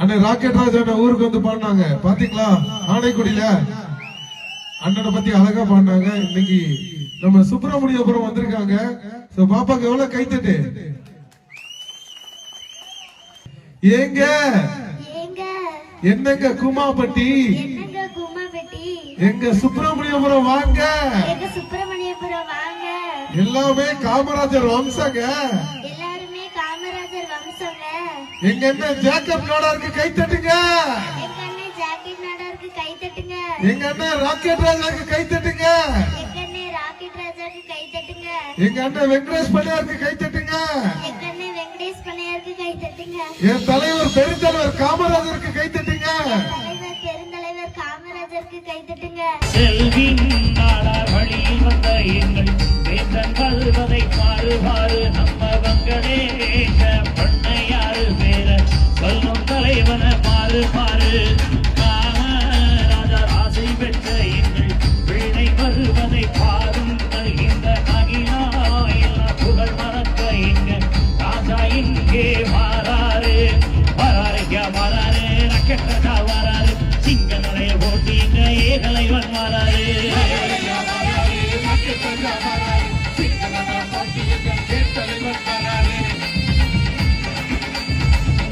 அண்ணன் ராக்கெட் ராஜ் அண்ணன் ஊருக்கு வந்து பாடினாங்க பாத்தீங்களா? ஆனைக்குடியில அண்ணனை பத்தி அழகா பாடினாங்க. இன்னைக்கு நம்ம சுப்பிரமணியபுரம் வந்திருக்காங்க. பாப்பாக்கு எவ்வளவு கைத்தட்டு. ஏங்க என்னங்க குமாப்பட்டி, எங்க சுப்பிரமணியபுரம் வாங்க. எல்லாமே காமராஜர் வம்சங்க. எங்க என்ன ஜாக்கப் நாடாருக்கு கை தட்டுங்க. எங்க அண்ணன் ராக்கெட் ராஜாக்கு கை தட்டுங்க. எங்க அண்ணன் வெங்கடேஷ் பண்ணையாருக்கு கை தட்டுங்க. என் தலைவர் பெருந்தலைவர் காமராஜருக்கு கை தட்டுங்க. செல்வின் நாடார் வழியில் வந்த எங்கள் வேந்தன் கல்வதை மாறு மாறு நம்ம வெங்கடேஷ பண்ணையாறு பேர சொல்லும் தலைவன மாறு மாறு காமராஜர் ஆசை பெற்ற எங்கள் பிள்ளை வருவதை பாருங்கள். இந்த அகிலா எல்லாம் புகழ் மறக்க எங்க ராஜா இங்கே மாறாரு வராருக்கா வராரு ரக்கெட்டா வராரு சிங்க நடைய போட்டி இங்க ஏகலைவன் வராரு.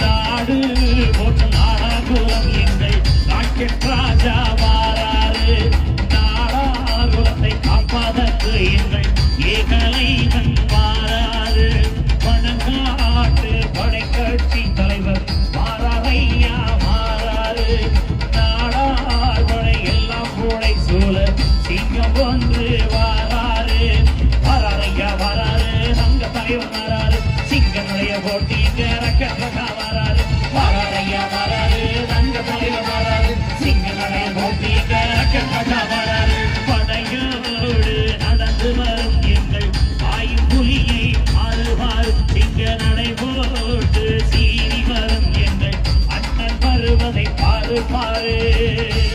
நாடு போட்ட நாடாகுலம் எங்கள் ராக்கெட் ராஜா மாறாரு. நாடாகுலத்தை காப்பாதற்கு எங்கள் ஏகலைவன் மாறாரு. பணங்காட்டு படைக்கட்சி தலைவர் மாறாரையா மாறாரு. நாடார் படை எல்லாம் போடை சூழ சிங்கம் ஒன்று வாராரு வராரையா வராரு அங்க தலைவர் வராரு சிங்கனுடைய போட்டி ரக்கா வராரு வராரையா வராரு அங்க தலைவர் வராரு சிங்கனுடைய போட்டி ரக்கா வராரு. படையோடு நடந்து வரும் எங்கள் ஆயும் புலியை மாறுவார் சிங்க நடை போட்டு சீறி வரும் எங்கள் அண்ணன் வருவதை பாரு பாரு.